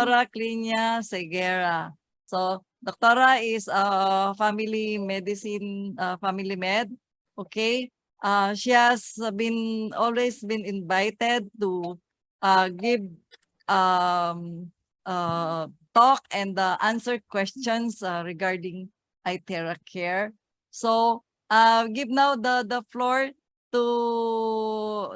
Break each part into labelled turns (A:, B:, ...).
A: Doctora Clinia Seguerra. So, Doctora is a family medicine, family med. Okay. She has always been invited to give talk and answer questions regarding Iteracare. So, give now the floor to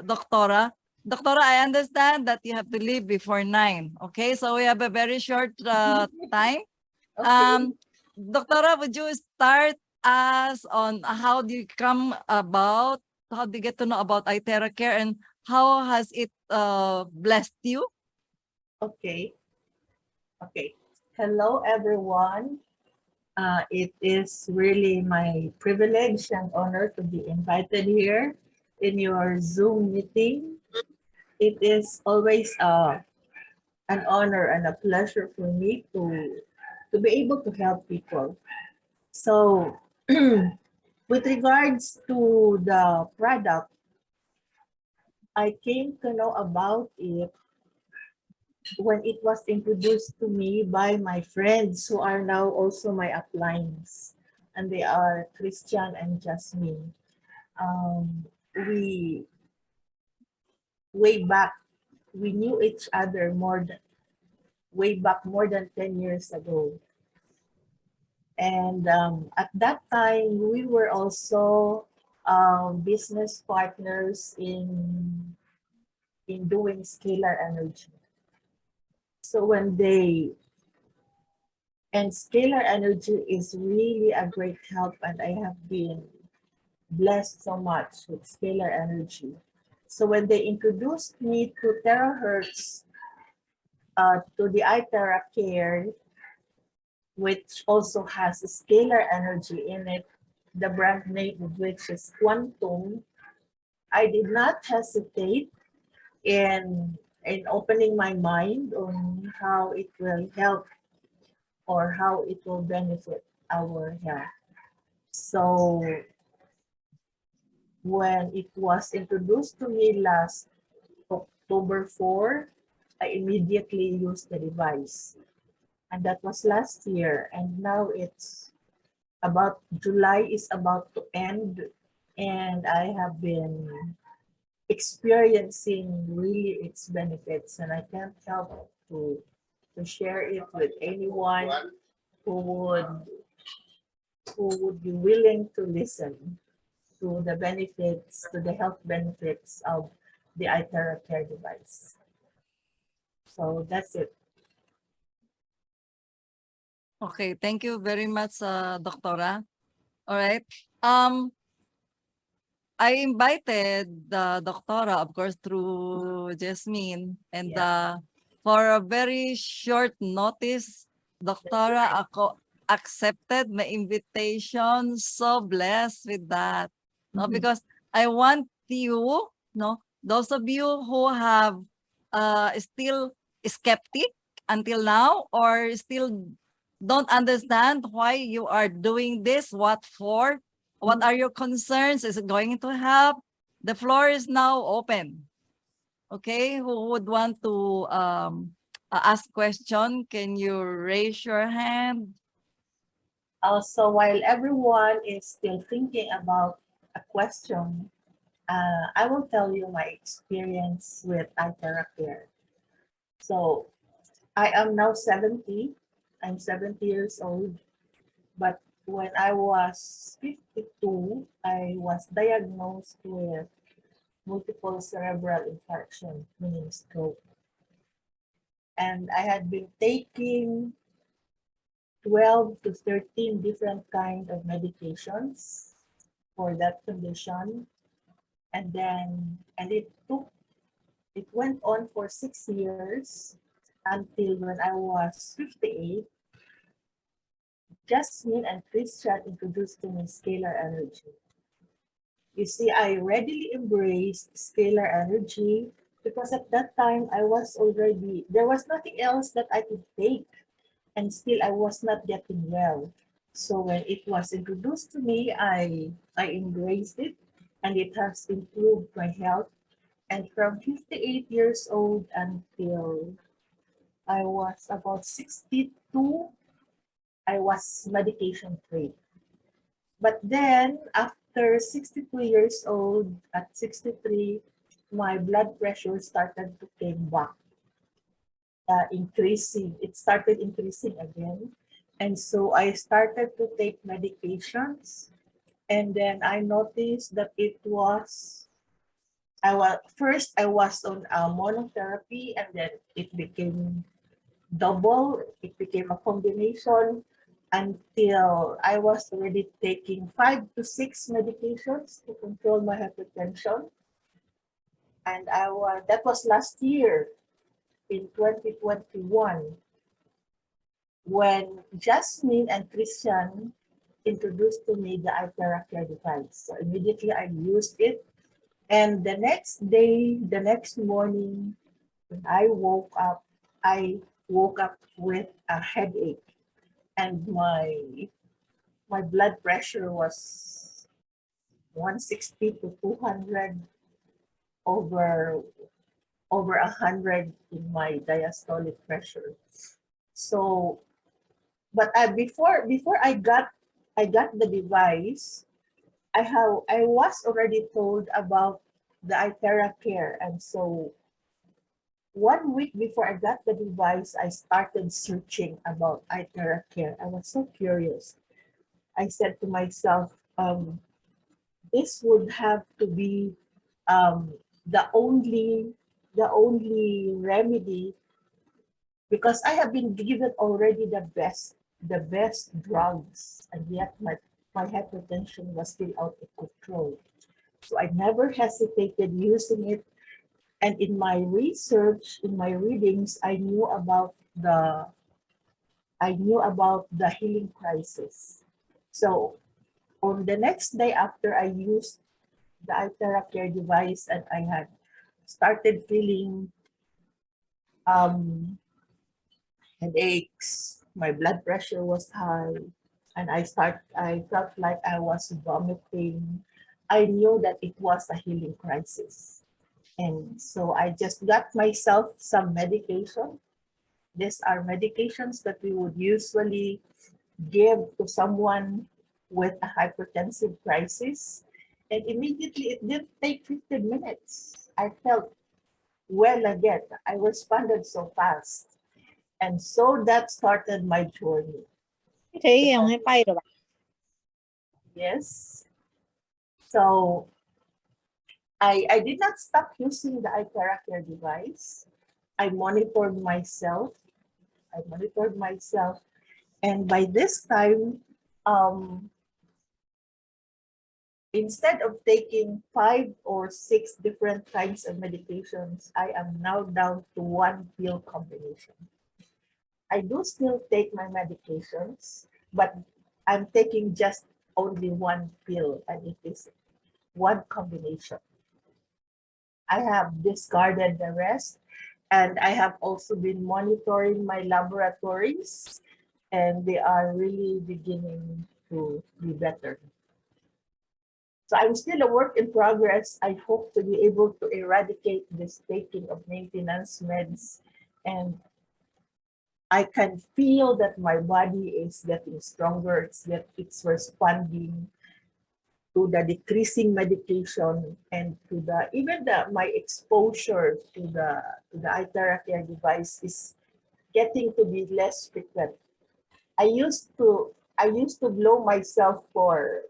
A: Doctora. Doctora, I understand that you have to leave before 9. Okay, so we have a very short time.
B: Okay.
A: Doctora, would you start us on how do you how do you get to know about Iteracare and how has it blessed you?
B: Okay. Okay. Hello, everyone. It is really my privilege and honor to be invited here in your Zoom meeting. It is always an honor and a pleasure for me to be able to help people. So, with regards to the product, I came to know about it when it was introduced to me by my friends who are now also my uplines, and they are Christian and Jasmine. We way back, we knew each other way back more than 10 years ago. And at that time, we were also business partners in doing scalar energy. So and scalar energy is really a great help, and I have been blessed so much with scalar energy. So when they introduced me to Terahertz, to the Iteracare, which also has a scalar energy in it, the brand name of which is Quantum, I did not hesitate in opening my mind on how it will help or how it will benefit our health. So when it was introduced to me last October 4, I immediately used the device. And that was last year. And now it's July is about to end. And I have been experiencing really its benefits. And I can't help to share it with anyone who would be willing to listen to the benefits, to the health benefits of the Iteracare device. So that's it.
A: Okay, thank you very much, Doctora. All right. I invited the Doctora, of course, through Jasmine, and for a very short notice, Doctora accepted my invitation. So blessed with that. No, because I want you, no, those of you who have still skeptic until now or still don't understand why you are doing this, what for, what are your concerns? Is it going to help? The floor is now open. Okay, who would want to ask question? Can you raise your hand?
B: Also, while everyone is still thinking about a question, I will tell you my experience with Iteracare. So I am now 70. I'm 70 years old. But when I was 52, I was diagnosed with multiple cerebral infarction, meaning stroke. And I had been taking 12 to 13 different kind of medications for that condition. And it went on for 6 years until when I was 58, Jasmine and Christian introduced to me scalar energy. You see, I readily embraced scalar energy because at that time there was nothing else that I could take, and still I was not getting well. So when it was introduced to me, I embraced it, and it has improved my health. And from 58 years old until I was about 62. I was medication free. But then after 62 years old, at 63, my blood pressure started to came back, increasing. It started increasing again. And so I started to take medications. And then I noticed that first I was on monotherapy, and then it became double, it became a combination until I was already taking 5 to 6 medications to control my hypertension. And that was last year in 2021 when Jasmine and Christian introduced to me the Iteracare device. So immediately I used it. And the next day, the next morning, when I woke up with a headache, and my blood pressure was 160 to 200 over 100 in my diastolic pressure. So, but before I got the device, I was already told about the Iteracare, and so 1 week before I got the device, I started searching about Iteracare. I was so curious. I said to myself, this would have to be um, the only remedy, because I have been given already the best drugs, and yet my hypertension was still out of control. So I never hesitated using it. And in my research, in my readings, I knew about the healing crisis. So on the next day after I used the Iteracare device, and I had started feeling um, headaches, my blood pressure was high, and I felt like I was vomiting. I knew that it was a healing crisis. And so I just got myself some medication. These are medications that we would usually give to someone with a hypertensive crisis. And immediately, it didn't take 15 minutes. I felt well again. I responded so fast. And so that started my journey. Yes. So I did not stop using the Iteracare device. I monitored myself. I monitored myself. And by this time, instead of taking 5 or 6 different kinds of medications, I am now down to one pill combination. I do still take my medications, but I'm taking just only one pill, and it is one combination. I have discarded the rest, and I have also been monitoring my laboratories, and they are really beginning to be better. So I'm still a work in progress. I hope to be able to eradicate this taking of maintenance meds, and I can feel that my body is getting stronger. It's responding to the decreasing medication, and to my exposure to the Iteracare device is getting to be less frequent. I used to blow myself for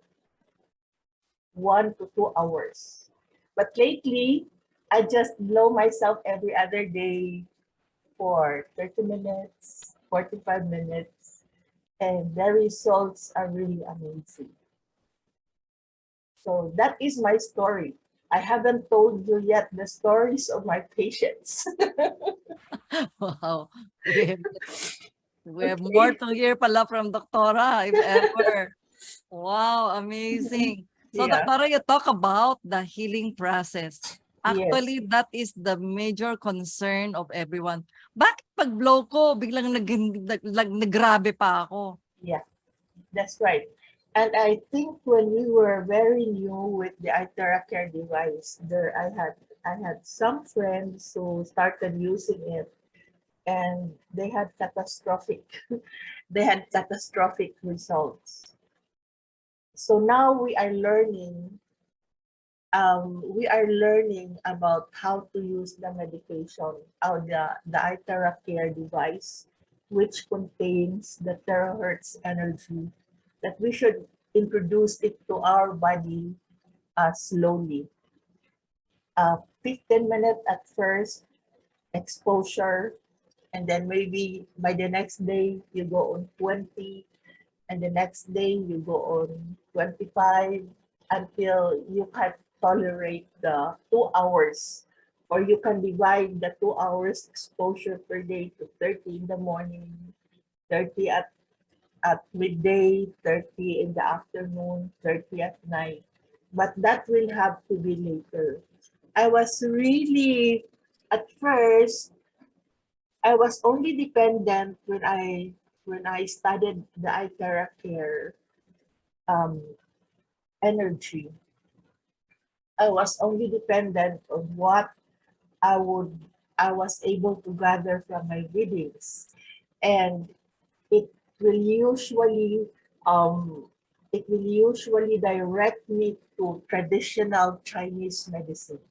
B: 1 to 2 hours, but lately I just blow myself every other day for 30 minutes, 45 minutes, and the results are really amazing. So that is my story. I haven't told you yet the stories of my patients.
A: Wow. We have more to hear pala from Doctora, if ever. Wow, amazing. So,
B: Yeah.
A: Doctora, you talk about the healing process.
B: Yes.
A: Actually, that is the major concern of everyone. Bakit pag blow ko, biglang nagrabe pa ako?
B: Yeah. That's right. And I think when we were very new with the Iteracare device, I had some friends who started using it, and they had catastrophic they had catastrophic results. So now we are learning about how to use the medication, the Iteracare device, which contains the terahertz energy, that we should introduce it to our body slowly. 15 minutes at first, exposure, and then maybe by the next day you go on 20, and the next day you go on 25 until you can tolerate the 2 hours, or you can divide the 2 hours exposure per day to 30 in the morning, 30 at midday, 30 in the afternoon, 30 at night. But that will have to be later. I was really, at first, I was only dependent when I studied the Iteracare energy. I was only dependent on what I would I was able to gather from my readings, and it will usually um it will usually direct me to traditional Chinese medicine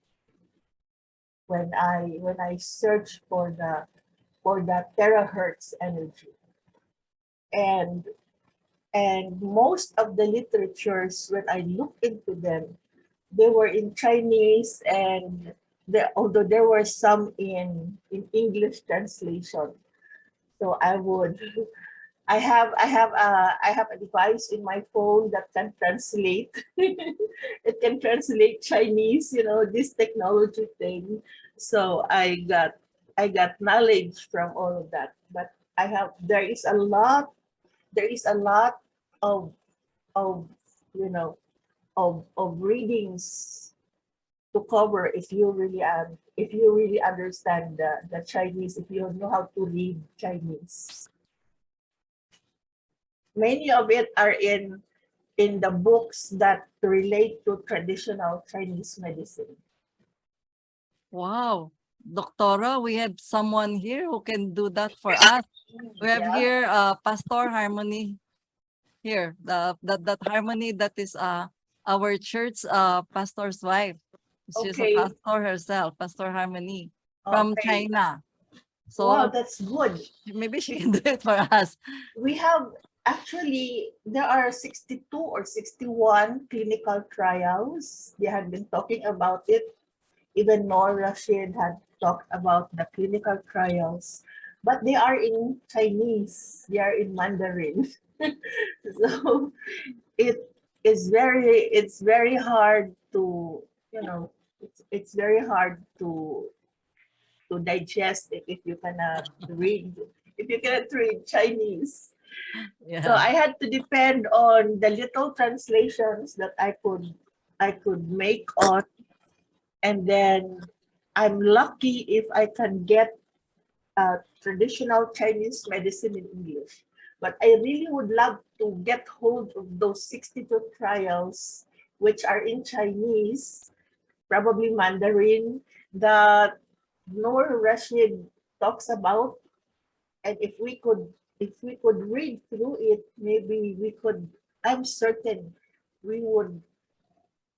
B: when I search for the terahertz energy. And most of the literatures, when I look into them, they were in Chinese, and although there were some in English translation. So I have a device in my phone that can translate. It can translate Chinese, this technology thing. So I got knowledge from all of that. But there is a lot of of you know of readings to cover if you really understand the Chinese, if you know how to read Chinese. Many of it are in the books that relate to traditional Chinese medicine.
A: Wow. Doctora, we have someone here who can do that for us. We have
B: Yeah.
A: here Pastor Harmony here. That Harmony, that is our church pastor's wife. She's a
B: Okay.
A: pastor herself, Pastor Harmony from
B: Okay.
A: China.
B: Wow,
A: So
B: that's good.
A: maybe she can do it for us.
B: We have actually there are 62 or 61 clinical trials. They have been talking about it. Even Noor Rashid had talked about the clinical trials, but they are in Chinese, they are in Mandarin. So it's very hard to, it's very hard to digest it if you cannot read Chinese. So
A: Yeah.
B: I had to depend on the little translations that I could make on, and then I'm lucky if I can get traditional Chinese medicine in English. But I really would love to get hold of those 62 trials, which are in Chinese, probably Mandarin, that Noor Rashid talks about. And if we could read through it, maybe we could, I'm certain we would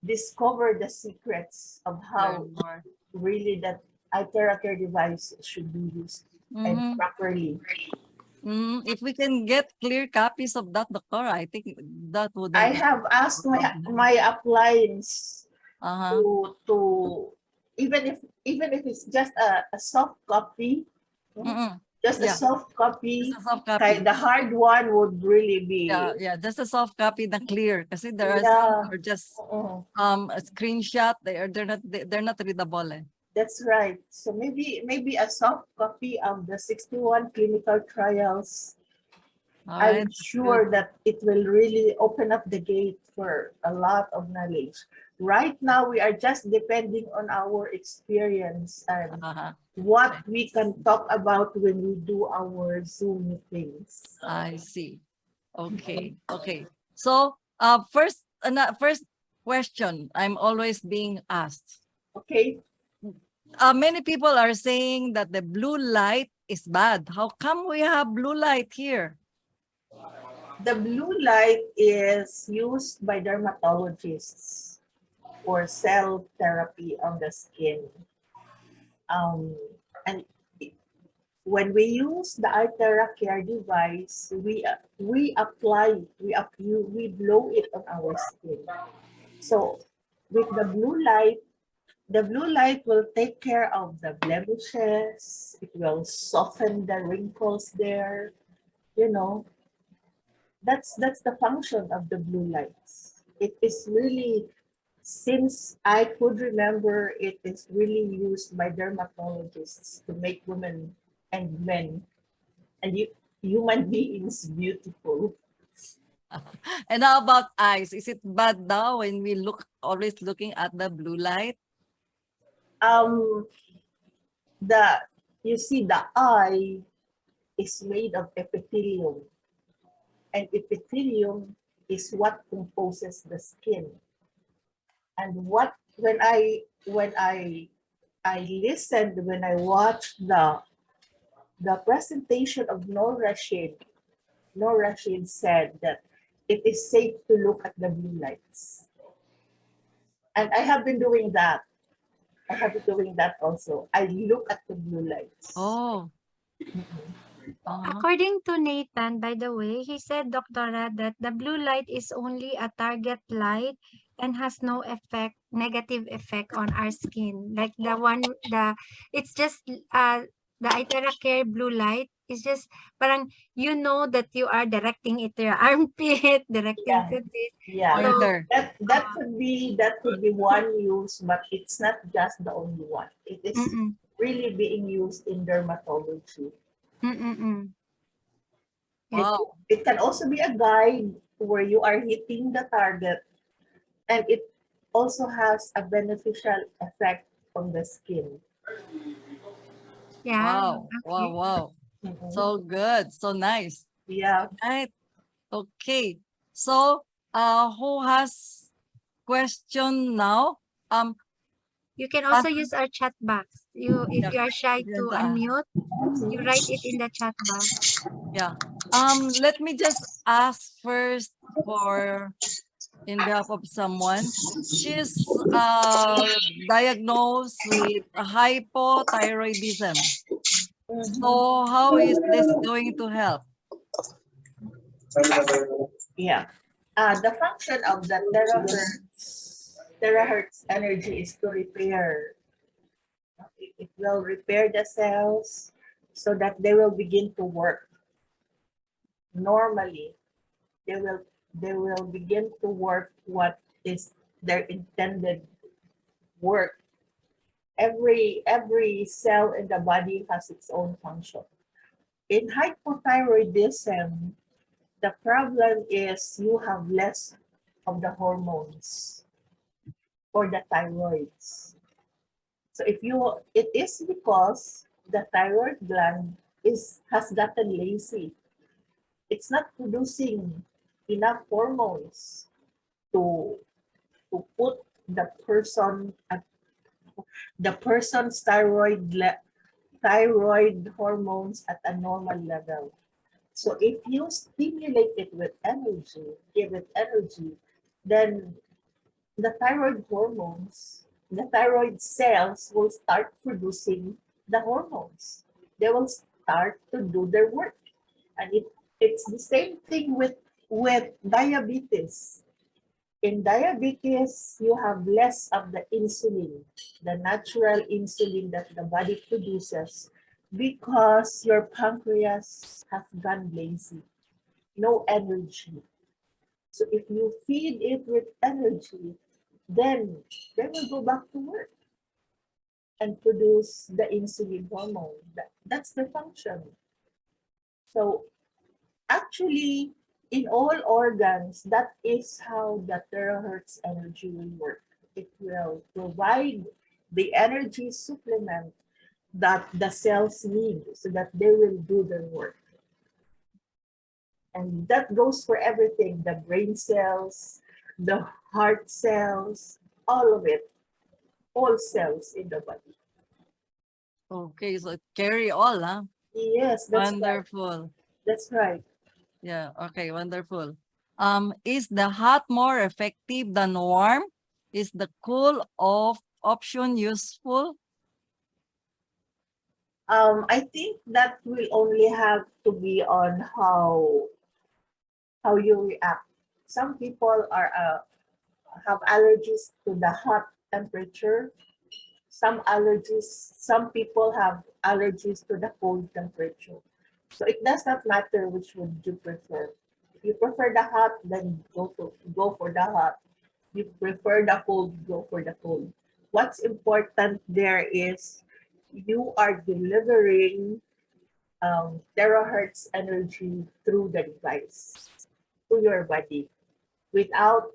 B: discover the secrets of how
A: Learn more.
B: really that Iteracare device should be used and
A: Mm-hmm.
B: properly.
A: If we can get clear copies of that, Doctor, I think that would
B: I
A: have
B: have asked
A: problem.
B: my appliance
A: Uh-huh.
B: to even if it's just a soft copy,
A: Mm-mm.
B: just a
A: Yeah,
B: soft
A: just
B: copy.
A: a soft copy.
B: The hard one would really be,
A: Yeah, just a soft copy na clear. Kasi there are some
B: yeah.
A: who are just
B: Oo.
A: a screenshot. They're not readable. Eh.
B: That's right. So maybe a soft copy of the 61 clinical trials.
A: All right,
B: I'm
A: that's good.
B: sure that it will really open up the gate for a lot of knowledge. Right now, we are just depending on our experience and
A: Uh-huh.
B: what we can talk about when we do our Zoom meetings.
A: I see. Okay. So, first question I'm always being asked.
B: Okay?
A: Many people are saying that the blue light is bad. How come we have blue light here?
B: The blue light is used by dermatologists for cell therapy on the skin. And when we use the Iteracare device, we blow it on our skin. So with the blue light will take care of the blemishes. It will soften the wrinkles there. You know, that's the function of the blue lights. It is really, since I could remember, it is really used by dermatologists to make women and men and human beings beautiful.
A: And how about eyes? Is it bad now when we always looking at the blue light?
B: Um, the you see the eye is made of epithelium, and epithelium is what composes the skin. And what when I listened, when I watched the presentation of Noor Rashid, Noor Rashid said that it is safe to look at the blue lights. And I have been doing that. I have been doing that also. I look at the blue lights.
A: Oh,
C: According to Nathan, by the way, he said, Doctora, that the blue light is only a target light and has no negative effect on our skin. Like it's just, the Iteracare blue light is just, parang, you know that you are directing it to your armpit, directing
B: Yeah,
C: to this.
B: yeah.
C: So,
A: pointer.
B: That could be one use, but it's not just the only one. It is
C: mm-mm,
B: really being used in dermatology.
C: mm-mm.
B: It,
C: Yes.
A: Wow.
B: it can also be a guide where you are hitting the target, and it also has a beneficial effect on the skin.
C: Yeah.
A: Wow. Wow.
C: Okay.
A: Wow.
B: Mhm.
A: So good. So nice.
B: Yeah.
A: Right. Okay. So, who has question now?
C: You can also
A: Pantin,
C: use our chat box. If
A: yeah,
C: you are shy to
A: yan
C: unmute, you write it in the chat box.
A: yeah. Let me just ask first for in behalf of someone. She's diagnosed with a hypothyroidism.
B: Mhm.
A: So how is this going to help?
B: Yeah. The function of the terahertz energy is to repair. It will repair the cells so that they will begin to work normally. They will begin to work what is their intended work. Every cell in the body has its own function. In hypothyroidism, the problem is you have less of the hormones or the thyroids. So it is because the thyroid gland has gotten lazy. It's not producing enough hormones to put the person's thyroid hormones at a normal level. So if you stimulate it with energy, give it energy, then the thyroid cells will start producing the hormones. They will start to do their work. And it's the same thing with diabetes. In diabetes, you have less of the insulin, the natural insulin that the body produces, because your pancreas has gone lazy, no energy. So if you feed it with energy, then they will go back to work and produce the insulin hormone. That's the function. So actually, in all organs, that is how the terahertz energy will work. It will provide the energy supplement that the cells need so that they will do their work. And that goes for everything, the brain cells, the heart cells, all of it, all cells in the body.
A: Okay, so carry all, huh?
B: Yes, that's right.
A: Wonderful.
B: That's right.
A: Yeah, okay, wonderful. Is the hot more effective than warm? Is the cool off option useful?
B: I think that will only have to be on how you react. Some people are have allergies to the hot temperature. Some people have allergies to the cold temperature. So it does not matter which would you prefer. If you prefer the hot, then go for the hot. If you prefer the cold, go for the cold. What's important there is you are delivering terahertz energy through the device to your body without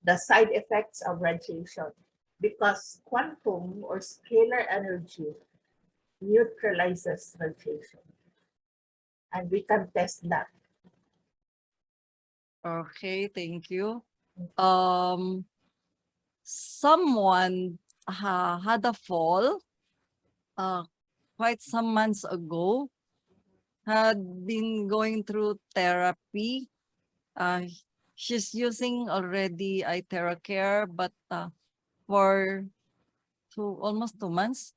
B: the side effects of radiation, because quantum or scalar energy neutralizes radiation, and we can test that.
A: Okay, thank you. Um, someone had a fall uh, quite some months ago, had been going through therapy. Uh, she's using already Iteracare, but for almost 2 months,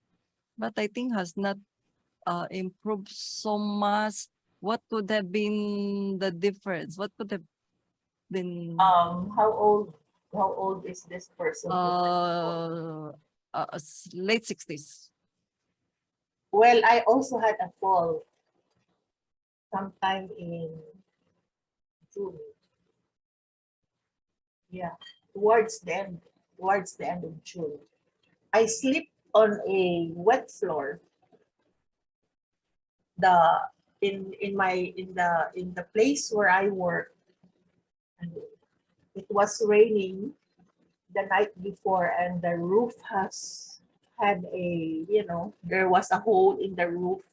A: but I think has not improved so much. What could have been the difference? What could have been
B: How old is this person who had a fall?
A: late 60s?
B: Well, I also had a fall sometime in June. Yeah, towards the end of June. I sleep on a wet floor. The in the place where I work, and it was raining the night before, and the roof has had there was a hole in the roof,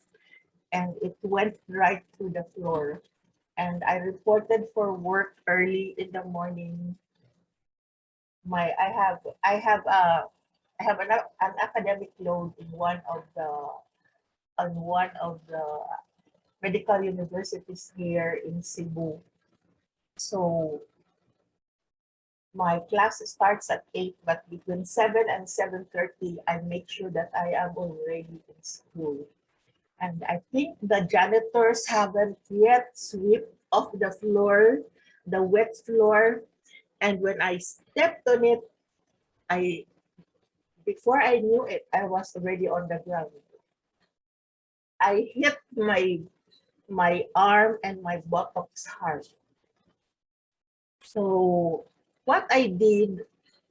B: and it went right through the floor. And I reported for work early in the morning. My I have an academic load in one of the medical universities here in Cebu. So my class starts at 8, but between 7 and 7:30, I make sure that I am already in school. And I think the janitors haven't yet swept off the floor, the wet floor. And when I stepped on it, I before I knew it, I was already on the ground. I hit my arm and my buttocks hard. So what I did,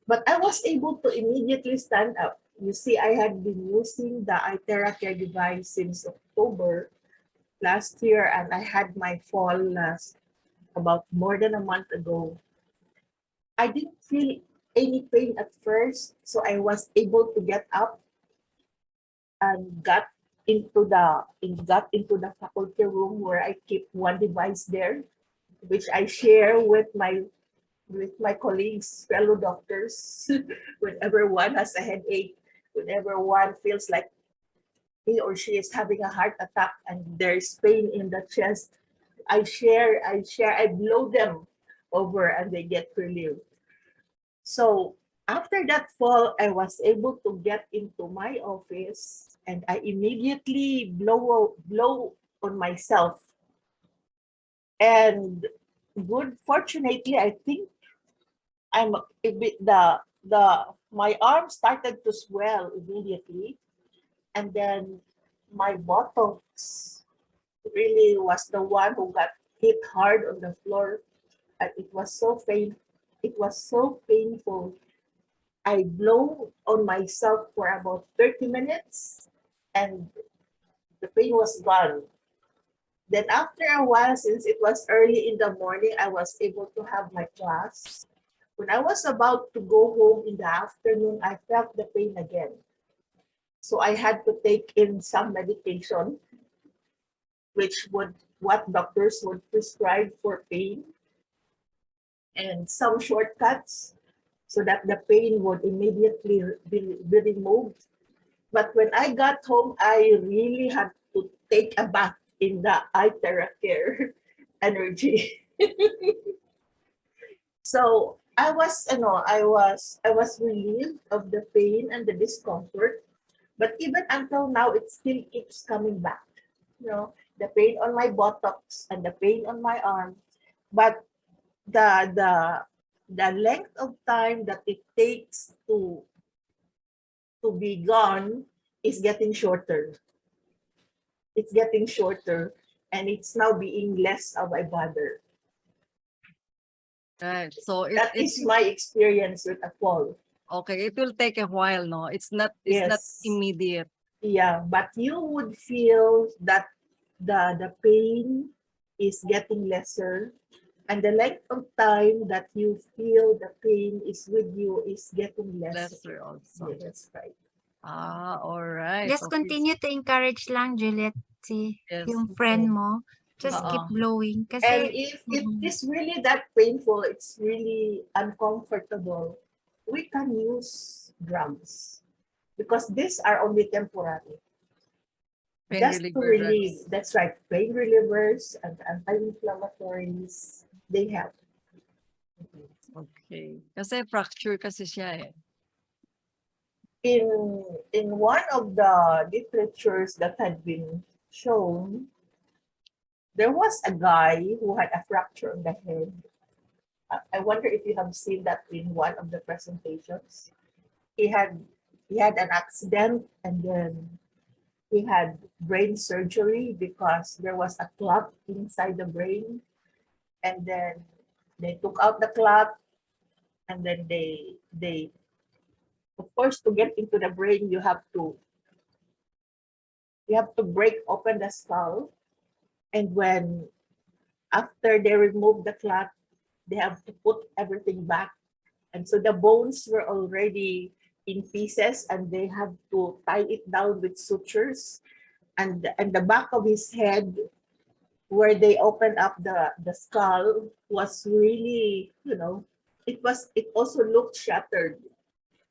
B: but I was able to immediately stand up. You see, I had been using the Iteracare device since October last year, and I had my fall last about more than a month ago. I didn't feel any pain at first, so I was able to get up and got into the faculty room where I keep one device there, which I share with my colleagues, fellow doctors, whenever one has a headache, whenever one feels like he or she is having a heart attack and there's pain in the chest, I blow them over and they get relieved. So after that fall, I was able to get into my office and I immediately blow on myself. And fortunately, I think I'm a bit the my arm started to swell immediately, and then my buttocks really was the one who got hit hard on the floor, and it was so painful. I blow on myself for about 30 minutes, and the pain was gone. Then after a while, since it was early in the morning, I was able to have my class. When I was about to go home in the afternoon, I felt the pain again. So I had to take in some medication, what doctors would prescribe for pain, and some shortcuts so that the pain would immediately be removed. But when I got home, I really had to take a bath in the Iteracare energy. So I was relieved of the pain and the discomfort, but even until now, it still keeps coming back. The pain on my buttocks and the pain on my arm, but the the the length of time that it takes to be gone is getting shorter. It's getting shorter, and it's now being less of a bother.
A: Right. So
B: That is my experience with a fall.
A: okay, it will take a while, no? It's not
B: Yes.
A: immediate.
B: Yeah, but you would feel that the pain is getting lesser, and the length of time that you feel the pain is with you is getting lesser.
A: Lesser also.
B: Yes, right.
A: All right.
C: Just
A: Okay.
C: continue to encourage lang, Juliet, si
A: Yes.
C: yung friend mo. Just keep
A: Oo.
C: blowing.
B: And
C: Kasi,
B: if it is really that painful, it's really uncomfortable, we can use drugs because these are only temporary.
A: Pain
B: Just to
A: reliever
B: relieve.
A: drugs.
B: That's right. Pain relievers and anti-inflammatories, they help.
A: Okay. Kasi fracture kasi siya eh.
B: In one of the literatures that had been shown, there was a guy who had a fracture on the head. I wonder if you have seen that in one of the presentations. He had an accident, and then he had brain surgery because there was a clot inside the brain, and then they took out the clot, and then they of course, to get into the brain, you have to break open the skull, and when after they remove the clot, they have to put everything back, and so the bones were already in pieces, and they have to tie it down with sutures, and the back of his head, where they opened up the skull, was really, it also looked shattered,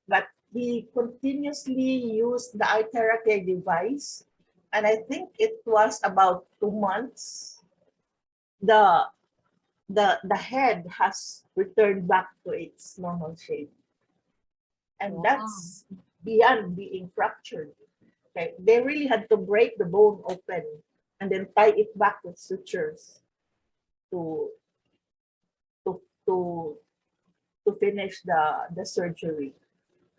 B: but he continuously used the Iteracare device, and I think it was about 2 months. The head has returned back to its normal shape, and
A: Wow.
B: that's beyond being fractured. Okay, they really had to break the bone open and then tie it back with sutures to to to to finish the surgery.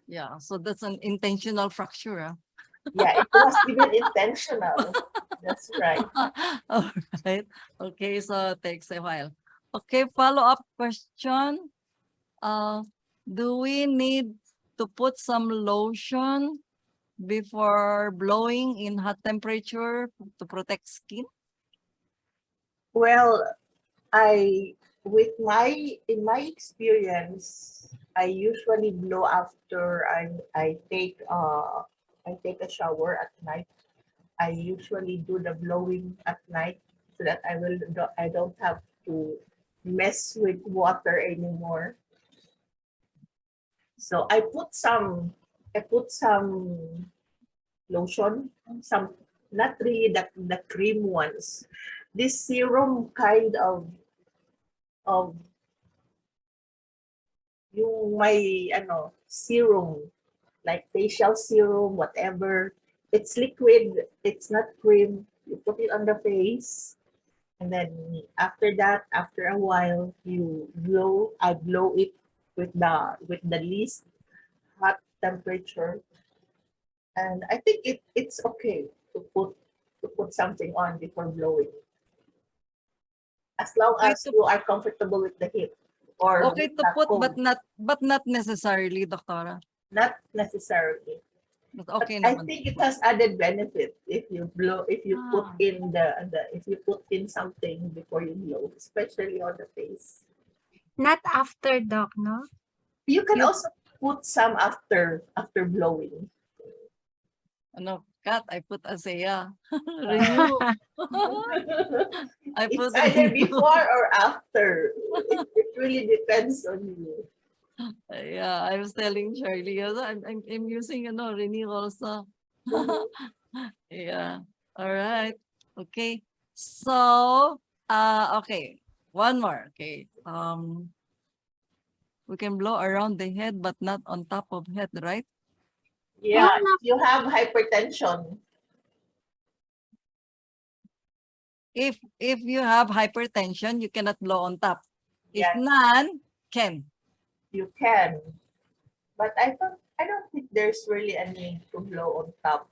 A: Yeah. So that's an intentional fracture. Ah.
B: Yeah, it was even intentional. That's right.
A: All right. Okay. So takes a while. Okay. Follow-up question. Do we need to put some lotion before blowing in hot temperature to protect skin?
B: Well, I in my experience, I usually blow after I take a shower at night. I usually do the blowing at night so that I don't have to mess with water anymore. So I put some lotion, some, not really the cream ones. This serum kind of yung may serum, like facial serum, whatever. It's liquid, it's not cream. You put it on the face, and then after that, after a while, I blow it with the least hot temperature, and I think it's okay to put something on before blowing, as long
A: Okay
B: as
A: to,
B: you are comfortable with the heat or
A: okay
B: with
A: to
B: the
A: put,
B: cold.
A: but not necessarily, Doctora.
B: Not necessarily.
A: But
B: But
A: okay
B: I
A: naman.
B: think it has added benefit if you put
A: Ah.
B: in if you put in something before you blow, especially on the face.
C: not after, Doc, no?
B: You can
C: You
B: also put some after blowing.
A: Ano, Kat, I put ASEA.
B: Uh,
A: Renew. I
B: it's
A: put
B: either
A: renew.
B: before or after. It really depends on you.
A: Yeah, I was telling Shirley, I'm using renew also. Yeah. All right. Okay. So, okay. One more. Okay. We can blow around the head, but not on top of head, right?
B: Yeah,
C: No.
B: you have hypertension.
A: If you have hypertension, you cannot blow on top. If
B: Yes,
A: none, can.
B: you can. But I don't think there's really a need to blow on top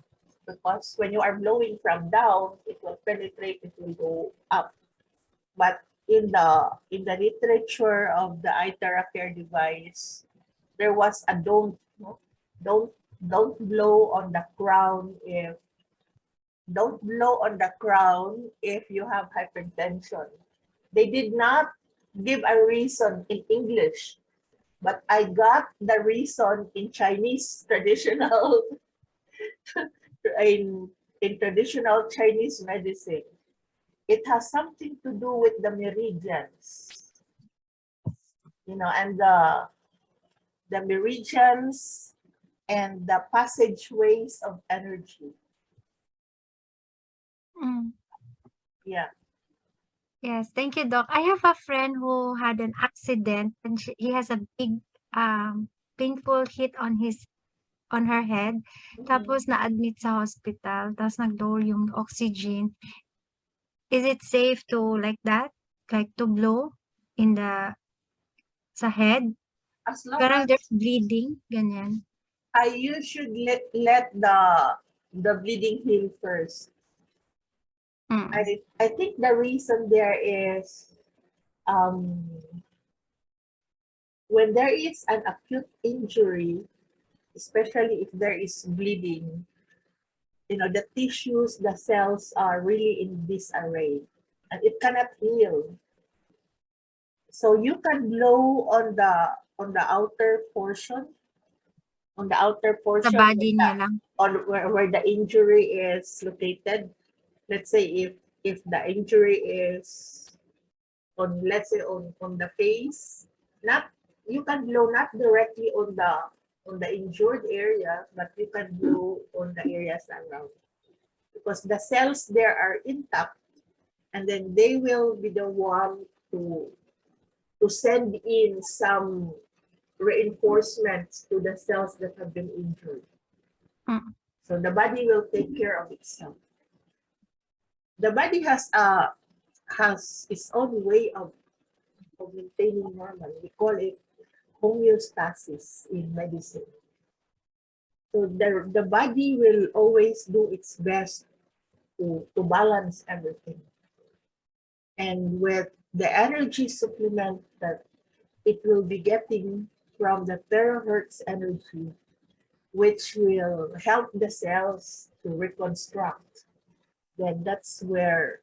B: because when you are blowing from down, it will penetrate, it will go up. But in the literature of the Iteracare device, there was a no? don't don't blow on the crown if don't blow on the crown if you have hypertension. They did not give a reason in English, but I got the reason in Chinese traditional in traditional Chinese medicine. It has something to do with the meridians, and the meridians and the passageways of energy.
C: Mm.
B: Yeah.
C: Yes, thank you, Doc. I have a friend who had an accident and he has a big painful hit on her head.
B: Mhm.
C: Tapos na-admit sa hospital, tapos nag-lower yung oxygen. Is it safe to like that? Like to blow in sa head?
B: As long
C: Parang
B: as
C: there's bleeding, ganyan.
B: you should let the bleeding heal first.
C: Mm.
B: I think the reason there is um, when there is an acute injury, especially if there is bleeding, the tissues, the cells are really in disarray and it cannot heal. So you can blow on the outer portion,
C: Sa body niya lang.
B: where the injury is located. Let's say if the injury is let's say on the face, not you can blow not directly on the injured area, but you can blow on the areas around because the cells there are intact, and then they will be the one to send in some reinforcements to the cells that have been injured.
C: Mm.
B: So the body will take care of itself. The body has its own way of maintaining normal. We call it homeostasis in medicine. So the body will always do its best to balance everything. And with the energy supplement that it will be getting from the terahertz energy, which will help the cells to reconstruct, then that's where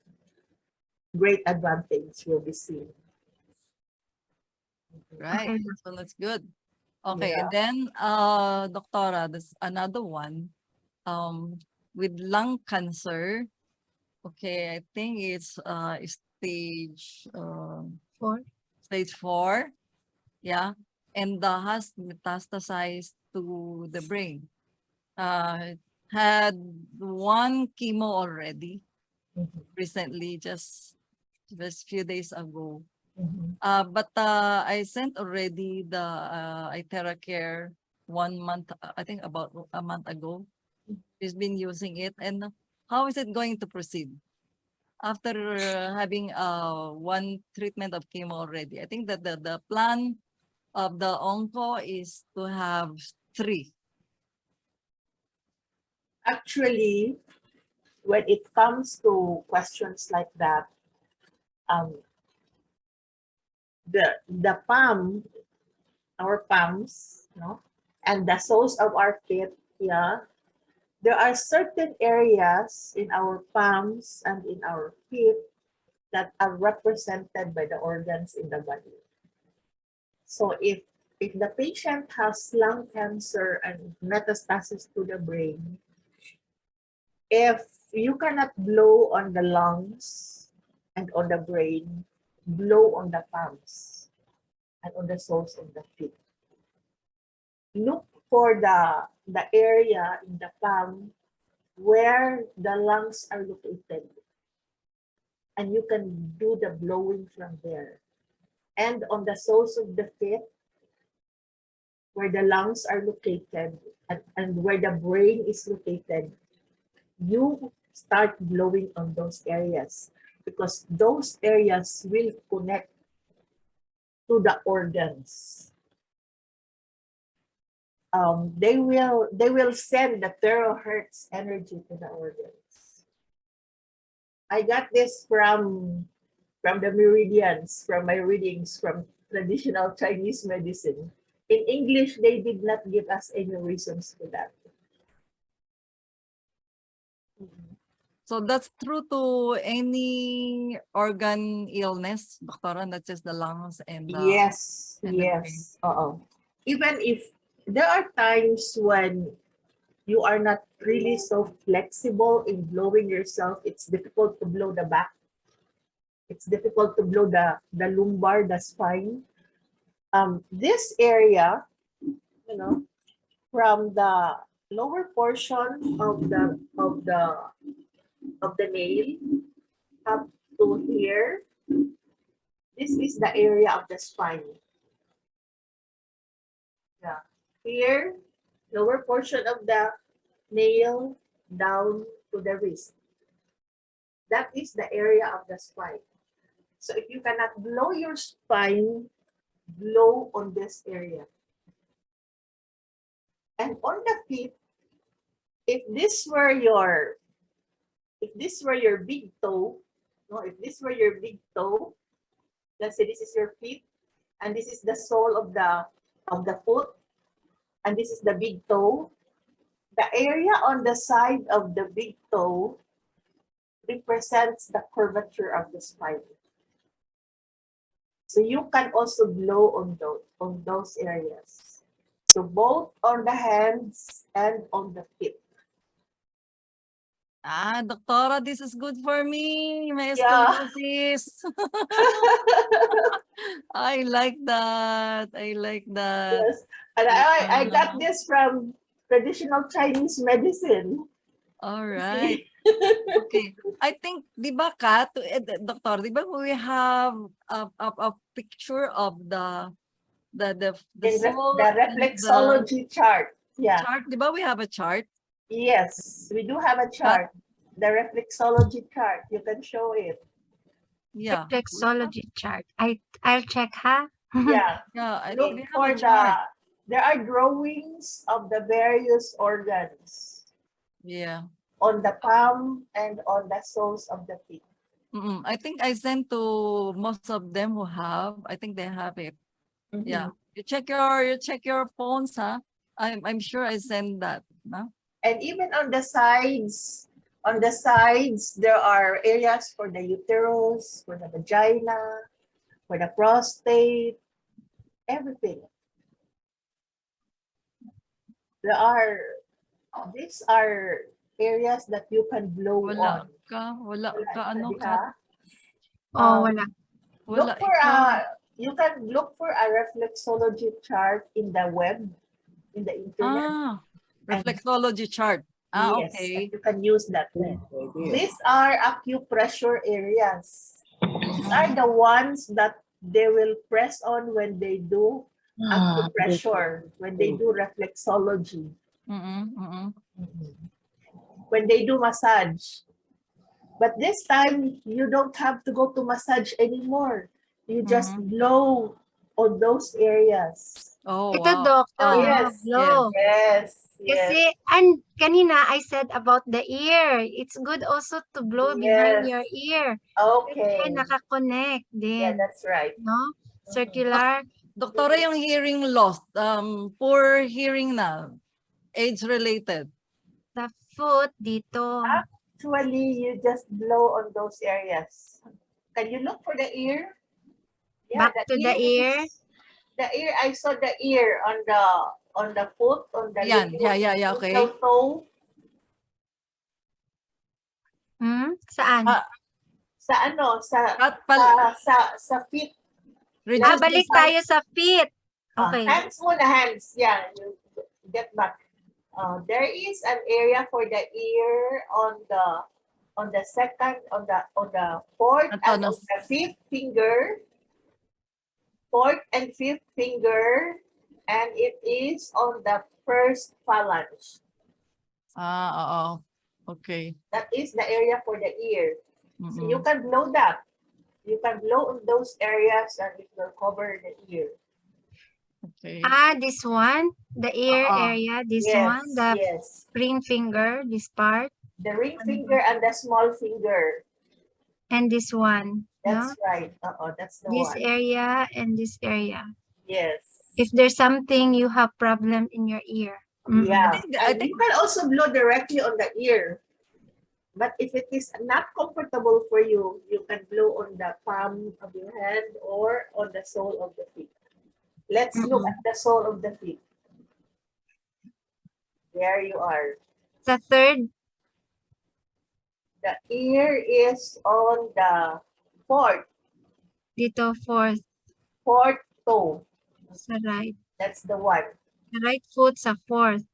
B: great advantage will be seen.
A: Right.
C: Okay.
A: So that's good. Okay.
B: Yeah.
A: And then, Doctora, there's another one. Um, with lung cancer. Okay. I think it's stage
C: For
A: stage 4. Yeah. And has metastasized to the brain. Had one chemo already
B: Mhm.
A: recently, just few days ago.
B: Mhm.
A: But I sent already the Iteracare 1 month, I think about a month ago. He's been using it. And how is it going to proceed? After having one treatment of chemo already, I think that the plan of the onco is to have 3.
B: Actually, when it comes to questions like that, um, the palm, our palms, and the soles of our feet, yeah, there are certain areas in our palms and in our feet that are represented by the organs in the body. So if the patient has lung cancer and metastasis to the brain, if you cannot blow on the lungs and on the brain, blow on the palms and on the soles of the feet. Look for the area in the palm where the lungs are located. And you can do the blowing from there. And on the soles of the feet, where the lungs are located and where the brain is located, you start blowing on those areas because those areas will connect to the organs. They will send the terahertz energy to the organs. I got this from the meridians, from my readings from traditional Chinese medicine. In English, they did not give us any reasons for that.
A: So that's true to any organ illness, Doctora, not just the lungs and the
B: Yes,
A: and the brain.
B: yes. Even if there are times when you are not really so flexible in blowing yourself, it's difficult to blow the back. It's difficult to blow the lumbar, the spine. This area, you know, from the lower portion of the nail up to here, this is the area of the spine. Yeah. Here, lower portion of the nail down to the wrist. That is the area of the spine. So if you cannot blow your spine, blow on this area. And on the feet, if this were your big toe, no, if this were your big toe, let's say this is your feet, and this is the sole of the foot, and this is the big toe. The area on the side of the big toe represents the curvature of the spine. So you can also blow on those areas. So both on the hands and on the feet.
A: Doctora, this is good for me. My
B: Yeah.
A: scoliosis. I like that. I like that.
B: Yes. And I got this from traditional Chinese medicine.
A: All right. Okay. I think, di ba, Kat, Doctor, di ba we have a picture of the soul
B: The
A: and the
B: reflexology chart. Yeah.
A: chart? Di ba we have a chart?
B: Yes, we do have a chart. The reflexology chart. You can show it.
A: Yeah.
C: Reflexology chart. I'll check, huh?
B: Yeah.
A: Yeah, I think
B: Look
A: we have
B: for
A: a chart.
B: there are drawings of the various organs
A: Yeah.
B: on the palm and on the soles of the feet.
A: I think I sent to most of them who have. I think they have it. Yeah. You check your phones, huh? I'm sure I send that. No?
B: And even on the sides, there are areas for the uterus, for the vagina, for the prostate, everything. These are areas that you can blow
A: Wala
B: on.
A: wala ka, ano
B: Diba?
A: ka?
C: Oh, wala.
A: Wala
B: You can look for a reflexology chart in the web, in the internet.
A: Reflexology chart.
B: Yes,
A: Okay.
B: you can use that. These are acupressure areas. These are the ones that they will press on when they do acupressure, when they do reflexology, when they do massage. But this time, you don't have to go to massage anymore. You just blow on those areas.
A: Oh,
C: Ito,
A: wow.
C: doctor,
B: Yes.
C: blow.
B: Yes.
C: Kasi, and kanina I said about the ear. It's good also to blow behind your ear.
B: Okay.
C: Kasi nakakonect din.
B: Yeah, that's right.
C: No? Circular.
A: Doktora, yung hearing loss, poor hearing na, age-related.
C: The foot dito.
B: Actually, you just blow on those areas. Can you look for the ear? Yeah,
C: Back to the ear.
B: The ear, I saw the ear on the foot, on the
A: Yan, yeah, okay.
B: little toe.
C: Saan?
B: Sa ano? Sa feet.
C: Balik tayo sa feet. Okay.
B: Hands muna, hands. Yeah, you get back. There is an area for the ear on the second, on the fourth and on
A: Antonos.
B: the fifth finger, fourth and fifth finger, and it is on the first phalange.
A: Oo. Okay.
B: That is the area for the ear. So you
A: Mm-mm.
B: can blow that. You can blow on those areas and it will cover the ear.
A: Okay.
C: This one, the ear area, this one,
B: Yes,
C: the
B: yes.
C: ring finger, this part,
B: The ring finger and the small finger.
C: and this one. No?
B: That's right. That's the
C: This
B: one.
C: area and this area.
B: Yes.
C: If there's something you have problem in your ear.
B: Yeah.
A: I
B: And
A: think
B: you can also blow directly on the ear. But if it is not comfortable for you, you can blow on the palm of your hand or on the sole of the feet. Let's look at the sole of the feet. There you are.
C: The third,
B: The ear is on the fourth
C: dito fourth,
B: toe.
C: sa right.
B: That's the one.
C: Sa right foot sa fourth.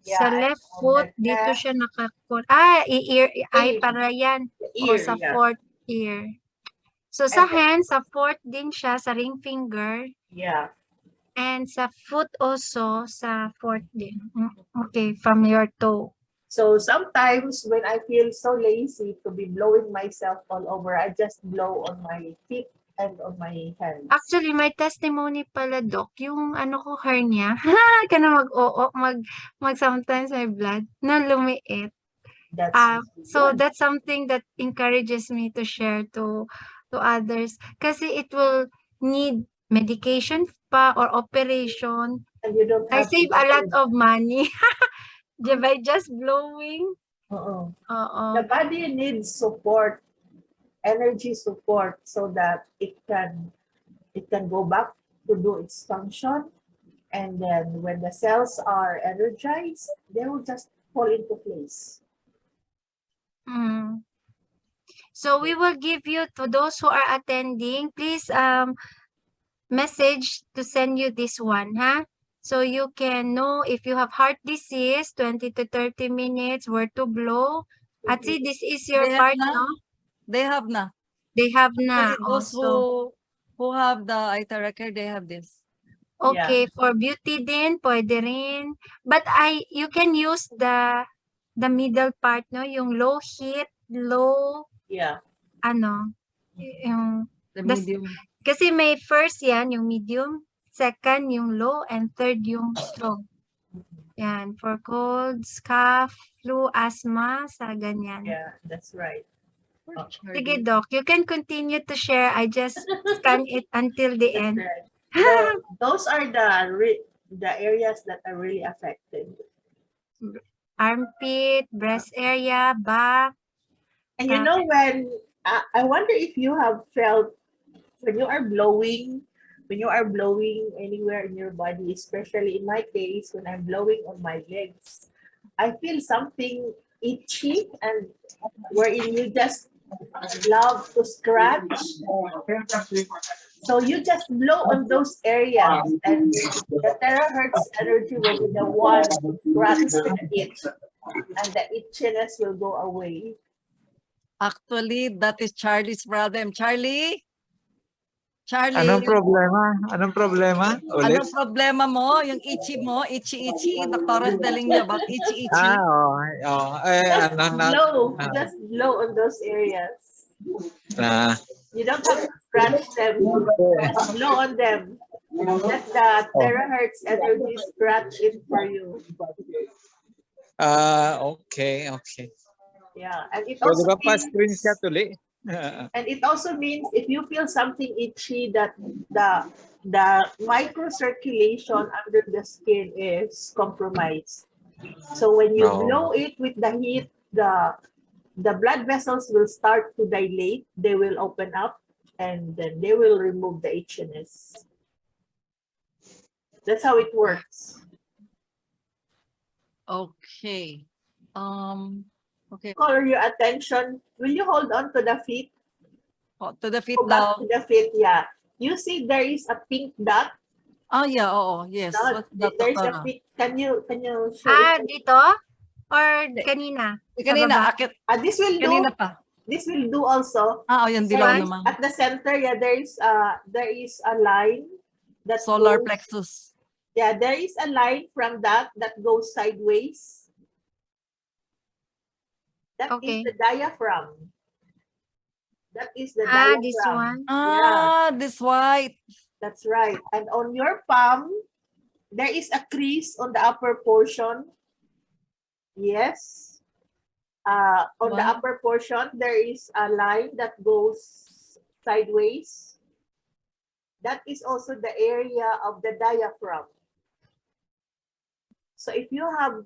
B: Yeah,
C: Sa
B: and
C: left
B: on
C: foot,
B: the
C: dito
B: left,
C: siya nakakot. Ear, ay
B: ear.
C: para yan.
B: The
C: O
B: ear,
C: sa
B: yeah.
C: fourth ear. So sa
B: And
C: hand, sa fourth din siya, sa ring finger.
B: yeah.
C: And sa foot also, sa fourth din. Okay, from your toe.
B: So sometimes when I feel so lazy to be blowing myself all over, I just blow on my feet and on my hands.
C: Actually, may testimony pala, Doc. Yung ano ko, hernia. Kana mag-oo, mag sometimes may blood na lumiit.
B: That's
C: So
B: good.
C: that's something that encourages me to share to others. Kasi it will need medication pa or operation.
B: And you don't
C: I
B: have to
C: save a
B: go
C: lot of money by just blowing.
B: Uh-uh.
C: Oo.
B: The body needs support, energy support, so that it can go back to do its function. And then when the cells are energized, they will just fall into place.
C: So we will give you, to those who are attending, please message to send you this one, huh? So you can know if you have heart disease, 20 to 30 minutes, where to blow. At see, this is your
A: They have
C: part,
A: na?
C: no?
A: They have na.
C: They have na
A: Actually, those
C: also.
A: who have the Iteracare, they have this.
C: Okay, for beauty din, pwede rin. But you can use the middle part, no? Yung low heat, low, ano, yung,
A: The medium.
C: kasi may first yan, yung medium, second yung low, and third yung strong. Yan, for colds, cough, flu, asthma, sa ganyan.
B: Yeah, that's right.
C: Sige, Doc, you can continue to share. I just scan it until the
B: That's
C: end.
B: right. So those are the areas that are really affected.
C: Armpit, breast area, back.
B: And you know, when I wonder if you have felt when you are blowing anywhere in your body, especially in my case, when I'm blowing on my legs, I feel something itchy and wherein you just love to scratch. So you just blow on those areas and the terahertz energy will be the one scratching the itch and the itchiness will go away.
A: Actually, that is Charlie's problem. Charlie?
D: Anong problema? Anong problema? Ulit?
A: Anong problema mo? Yung itchy mo? Itchy. Doctor is telling you about itchy.
D: Oo.
B: Blow. Just blow on those areas. You don't have to scratch them. Just blow on them. Let the terahertz energy scratch it for you.
D: Okay.
B: Yeah, and it
D: Pwede
B: also
D: ba pa-screenshot ulit?
B: and it also means if you feel something itchy, that the microcirculation under the skin is compromised. So when you blow it with the heat, the blood vessels will start to dilate. They will open up, and then they will remove the itchiness. That's how it works.
A: Okay. Okay.
B: Call your attention. Will you hold on to the feet?
A: To the feet
B: Go back
A: daw.
B: to the feet, yeah. You see there is a pink dot
A: Oh, yeah, oo. Yes.
B: No,
A: What's that,
B: there's a
A: doktora?
B: can you show it?
C: Dito? Or kanina? Sa
A: Kanina,
C: baba?
A: akit.
B: This will do.
A: Kanina pa.
B: This will do also.
A: Oh, yung
C: This
A: dilaw
C: one?
A: naman.
B: At the center, yeah, there is a line that
A: Solar
B: goes,
A: plexus.
B: yeah, there is a line from that goes sideways. That is
C: Okay.
B: the diaphragm. That is the
C: This
B: diaphragm.
C: one?
B: Yeah,
A: This white.
B: that's right. And on your palm, there is a crease on the upper portion. Yes. On the
A: What?
B: upper portion, there is a line that goes sideways. That is also the area of the diaphragm. So if you have,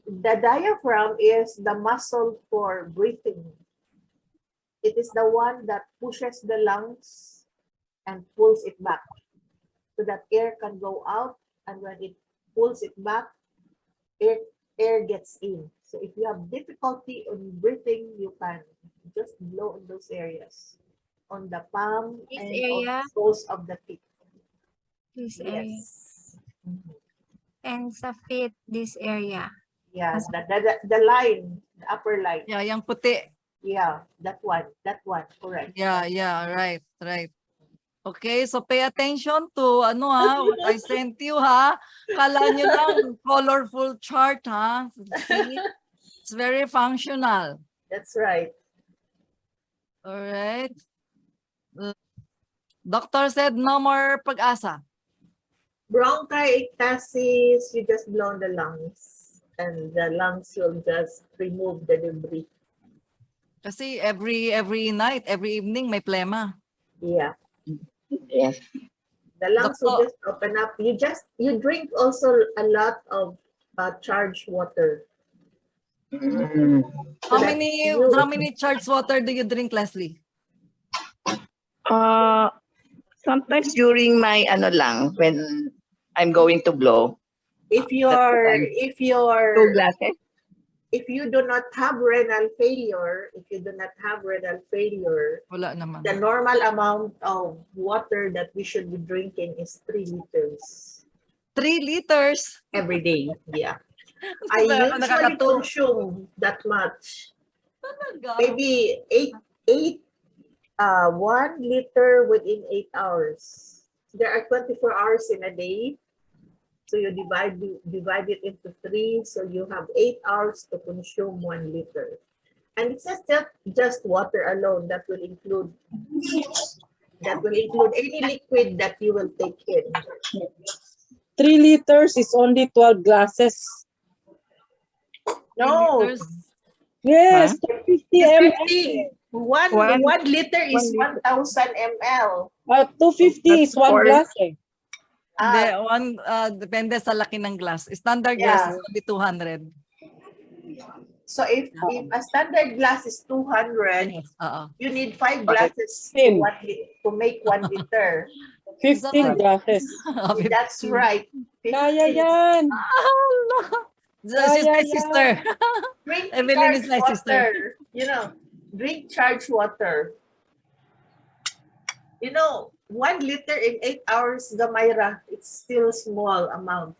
B: the diaphragm is the muscle for breathing. It is the one that pushes the lungs and pulls it back so that air can go out, and when it pulls it back, air gets in. So if you have difficulty on breathing, you can just blow in those areas, on the palm
C: This
B: and on
C: area?
B: the soles of the feet.
C: This area.
B: Yes. Mhm.
C: And sa feet, this area.
B: Yeah, the line, the upper line.
A: Yeah, yung puti.
B: Yeah, that one, correct.
A: Yeah, right. Okay, so pay attention to what I sent you, ha? Kala nyo lang colorful chart, ha? See? It's very functional.
B: That's right.
A: All right. Doctor said no more pag-asa.
B: Bronchiectasis, you just blow in the lungs, and the lungs will just remove the debris.
A: Kasi every night, every evening may plema.
B: Yeah.
E: Yes.
B: The lungs will
A: Doctor,
B: just open up. You drink also a lot of charged water.
E: Mm.
A: how
B: that
A: many charged water do you drink, Leslie?
E: Sometimes during my when I'm going to blow,
B: If
E: that's the time. 2 glasses.
B: if you do not have renal failure,
A: Wala naman.
B: the normal amount of water that we should be drinking is 3 liters
A: 3 liters.
B: every day. Yeah. I
A: Wala
B: usually
A: nakakatu-
B: consume that much.
A: Talaga.
B: Maybe 1 liter within 8 hours. There are 24 hours in a day. So you divide it into 3. So you have 8 hours to consume 1 liter. And it's just water alone. That will include any liquid that you will take in.
F: 3 liters is only 12 glasses.
B: No,
A: Liters.
F: Yes, 250 ml.
B: 1 liter is
E: 1 liter.
B: 1,000 ml.
F: 250 is 1
E: Or-
F: glass. Eh.
A: Hindi, depende sa laki ng glass. Standard glass is only 200.
B: So if a standard glass is 200,
A: Yes, oo.
B: you need 5 glasses
F: Same.
B: to make 1 liter.
F: 15 glasses.
B: That's right.
F: Kaya yan.
A: She's my sister.
B: Drink
A: Evelyn is
B: charged
A: my sister.
B: water. Drink charged water. 1 liter in 8 hours, Gamayra, it's still small amount.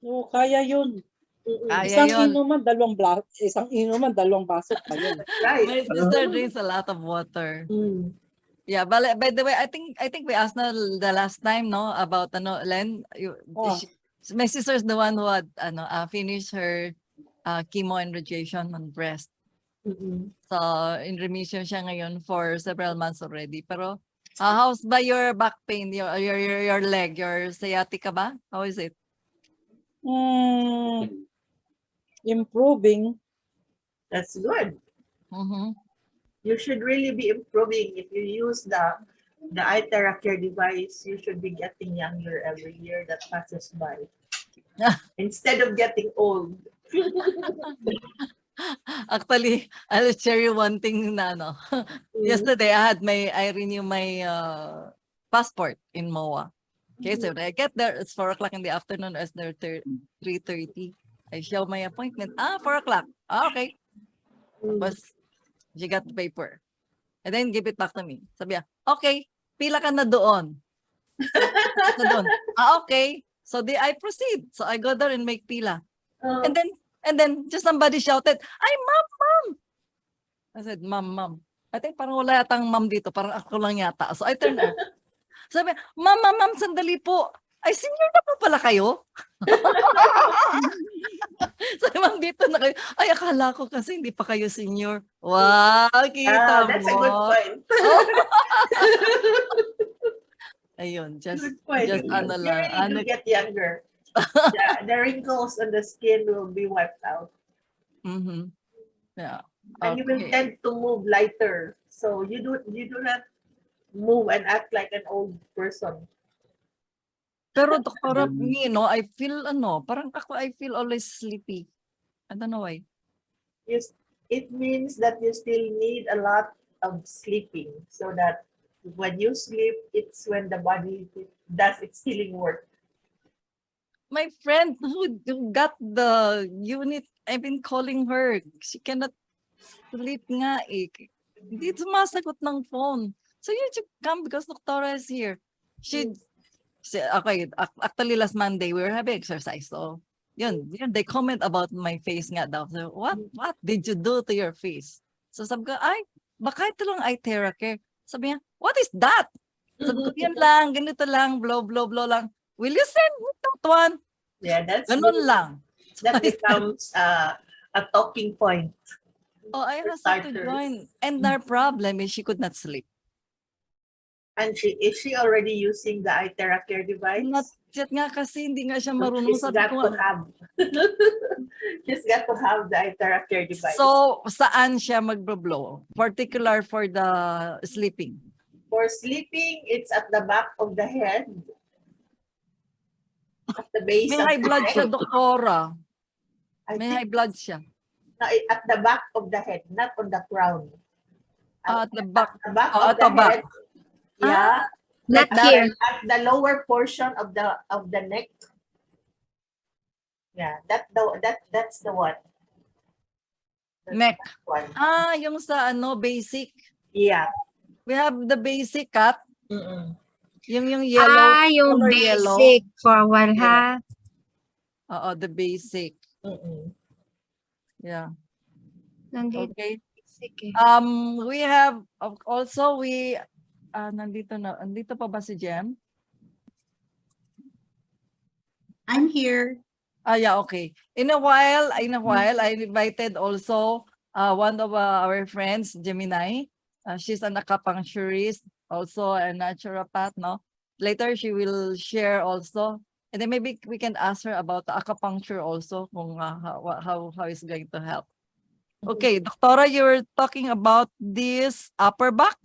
F: No, kaya yun.
A: Kaya
F: Isang
A: yun.
F: inuman, dalawang baso pa yun.
B: Right.
A: My sister drinks a lot of water.
B: Mm.
A: Yeah, but by the way, I think we asked na the last time, no, about Len. My sister's the one who had finished her chemo and radiation on breast. So in remission siya ngayon for several months already. Pero how's ba your back pain, your leg, your sciatica ba? How is it?
F: Improving.
B: That's good.
A: Mm-hmm.
B: You should really be improving. If you use the Iteracare device, you should be getting younger every year that passes by. Instead of getting old.
A: Actually, I'll share you one thing na yesterday I renew my passport in MOA. Okay, so when I get there, it's 4 o'clock in the afternoon, as there 3:30. I show my appointment. 4 o'clock. Okay. But she got the paper. And then give it back to me. Sabi niya, okay, pila ka na doon. So doon, okay. So I proceed. So I go there and make pila.
B: Oh,
A: And then just somebody shouted, "Ay, ma'am, ma'am." I said, "Ma'am." I think parang wala yatang ma'am dito, parang ako lang yata. So I turned around. Sabi, ma'am, sandali po. Ay, senior na po pala kayo? Sabi, ma'am, dito na kayo. Ay, akala ko kasi hindi pa kayo senior. Wow, kita
B: that's a good
A: mo.
B: point.
A: Oh, ayun, just
B: Good point.
A: ano
B: You
A: lang.
B: really do get younger. The wrinkles on the skin will be wiped out.
A: Mhm. Yeah.
B: And you will
A: Okay.
B: tend to move lighter. So you do not move and act like an old person.
A: Pero doktora, me, no, I feel parang ako I feel always sleepy. I don't know why.
B: It means that you still need a lot of sleeping so that when you sleep, it's when the body does its healing work.
A: My friend who got the unit, I've been calling her. She cannot sleep nga eh. Hindi sumasagot ng phone. So you should come because Doctora is here. Okay, actually last Monday we were having exercise. So yun, they comment about my face nga daw. So what did you do to your face? So sabi ko, ay, baka ito lang Iteracare. Sabi niya, what is that? Sabi ko, yan lang, ganito lang, blow lang. Will you send me that one?
B: Yeah, that's
A: Ganun
B: good.
A: lang.
B: That becomes a talking point.
A: Oh, I
B: for
A: asked her to
B: starters.
A: join. And our problem is she could not sleep.
B: And is she already using the Iteracare device?
A: Not yet nga kasi hindi nga siya
B: So
A: marunong.
B: she's
A: Sabi
B: got
A: ko,
B: to have. She's got to have the Iteracare device.
A: so saan siya mag-blow? Particular for the sleeping.
B: For sleeping, it's at the back of the head. At the base
A: May
B: of
A: high
B: the
A: blood
B: neck.
A: siya, doktora.
B: I
A: May
B: think
A: high blood siya.
B: no, at the back of the head, not on the crown.
A: At the back.
B: The back
A: Oh,
B: of
A: at
B: the
A: the back.
B: head. Yeah.
C: Not
B: At
C: here.
B: At the lower portion of the neck. Yeah, that's the one. That's
A: Neck.
B: that one.
A: Yung sa basic.
B: Yeah.
A: We have the basic cut.
B: Mm-mm.
A: Yung yellow.
C: Yung
A: color yellow.
C: basic for a while,
B: Yeah.
C: ha?
A: Oo, the basic.
B: Mm-mm.
A: Yeah.
C: Nandito.
A: Okay.
C: Basic eh.
A: We have also nandito pa ba si Jem?
G: I'm here.
A: Yeah, okay. In a while, I invited also one of our friends, Gemini. She's an acupuncturist, also a naturopath, no? Later, she will share also. And then maybe we can ask her about the acupuncture also, kung how it's going to help. Okay, Doctora, you were talking about this upper back?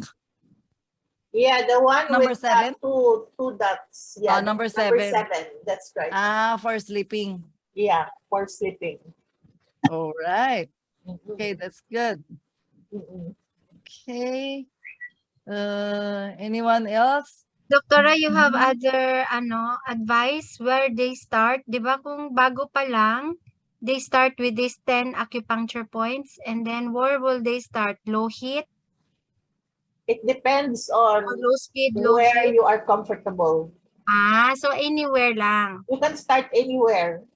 B: Yeah, the one
A: Number
B: with
A: 7?
B: two dots. Yeah,
A: Number
B: number
A: 7.
B: 7. That's right.
A: For sleeping.
B: Yeah, for sleeping.
A: All right.
B: Mm-mm.
A: Okay, that's good.
B: Mm-mm.
A: Okay. Anyone else?
C: Doktora, you have other advice where they start? Di ba kung bago pa lang, they start with these 10 acupuncture points and then where will they start? Low heat
B: It depends on
C: or low speed, low
B: where
C: heat?
B: you are comfortable.
C: So anywhere lang.
B: You can start anywhere.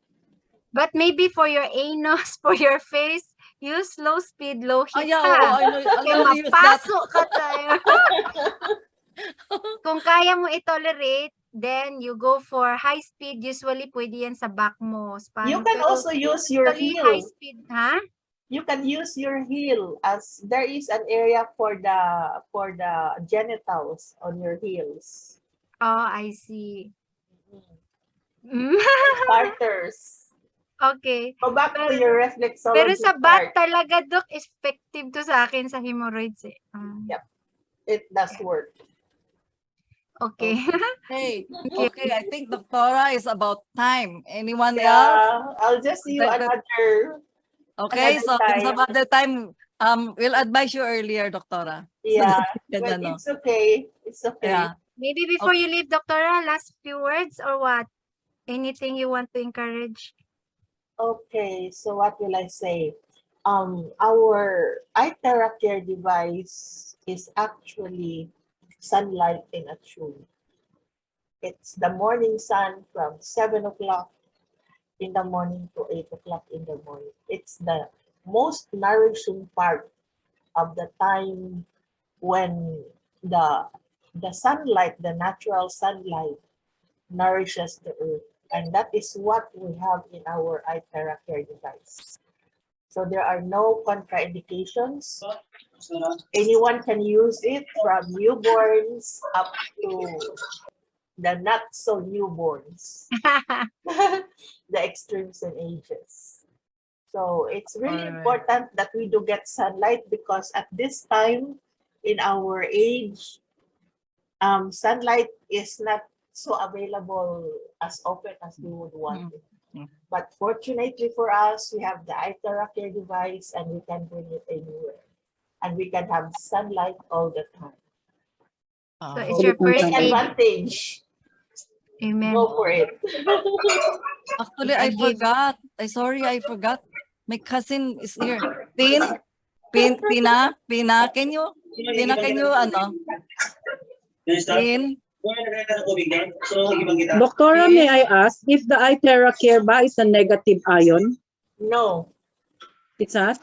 C: But maybe for your anus, for your face, use low speed, low heat
A: Yeah,
C: ha.
A: I know. I
C: Kaya
A: know you use that.
C: mapasok ka tayo. Kung kaya mo i-tolerate, then you go for high speed. Usually, pwede yan sa back mo. Spine.
B: You can
C: Pero
B: also use your
C: usually,
B: heel.
C: high speed, ha?
B: You can use your heel as there is an area for the genitals on your heels.
C: Oh, I see. Mm.
B: Starters.
C: Okay.
B: Go back to
C: Pero-
B: your reflexology
C: Pero sa back
B: part.
C: talaga, Dok, effective to sa akin sa hemorrhoids eh.
B: Yep. It does work.
C: Okay.
A: Hey, okay. I think Doctora is about time. Anyone else?
B: Yeah, I'll just see you
A: That-
B: another.
A: Okay,
B: another
A: so
B: time.
A: some other time, we'll advise you earlier, Doctora.
B: Yeah,
A: Yan,
B: but
A: ano.
B: it's okay. It's okay.
A: Yeah.
C: Maybe before you leave, Doctora, last few words or what? Anything you want to encourage?
B: Okay, so what will I say? Our Iteracare device is actually sunlight in a tube. It's the morning sun from 7 o'clock in the morning to 8 o'clock in the morning. It's the most nourishing part of the time when the sunlight, the natural sunlight, nourishes the earth. And that is what we have in our Iteracare device. So there are no contraindications. Anyone can use it from newborns up to the not so newborns, the extremes in ages. So it's really
A: Alright.
B: important that we do get sunlight, because at this time in our age, sunlight is not so available as often as we would want it. But fortunately for us, we have the Iteracare device and we can bring it anywhere. And we can have sunlight all the time.
C: So it's your first
B: Take
C: aid.
B: advantage.
C: Amen.
B: Go for it.
A: Actually, I forgot. I forgot. My cousin is here. Pina, can you ano? Pin?
F: Doctora, may I ask if the Iteracare ba is a negative ion?
B: No,
F: It's not?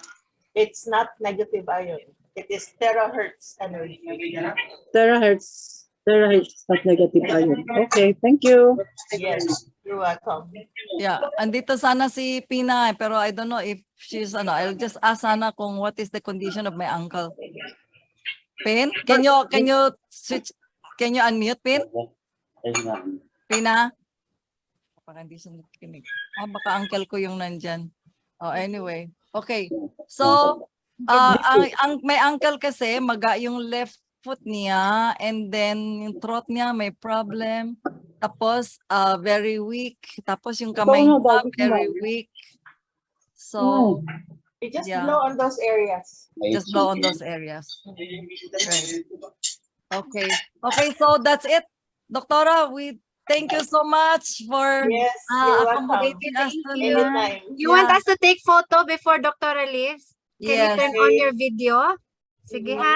B: it's not negative ion. It is terahertz energy.
F: Terahertz. Terahertz, not negative ion. Okay, thank you.
B: Yes, you're welcome.
A: Yeah, andito sana si Pina, pero I don't know if she's ano. I'll just ask sana kung what is the condition of my uncle. Pin, can you switch? Can you unmute, Pin? Pina? Parang hindi siya nakikinig. Baka uncle ko yung nandyan. Oh, anyway. Okay. So, may uncle kasi, maga yung left foot niya, and then yung throat niya may problem. Tapos, very weak. Tapos yung kamay niya, very weak. So,
B: You just
A: yeah.
B: blow on those areas.
A: Just blow on those areas. Right. Okay. Okay, so that's it. Doctora, we thank you so much for
B: Yes, you're welcome.
A: accommodating us tonight.
B: Anytime.
C: You want us to take photo before Doctora leaves? Can you
A: Yes.
C: turn on your video? Sige ha.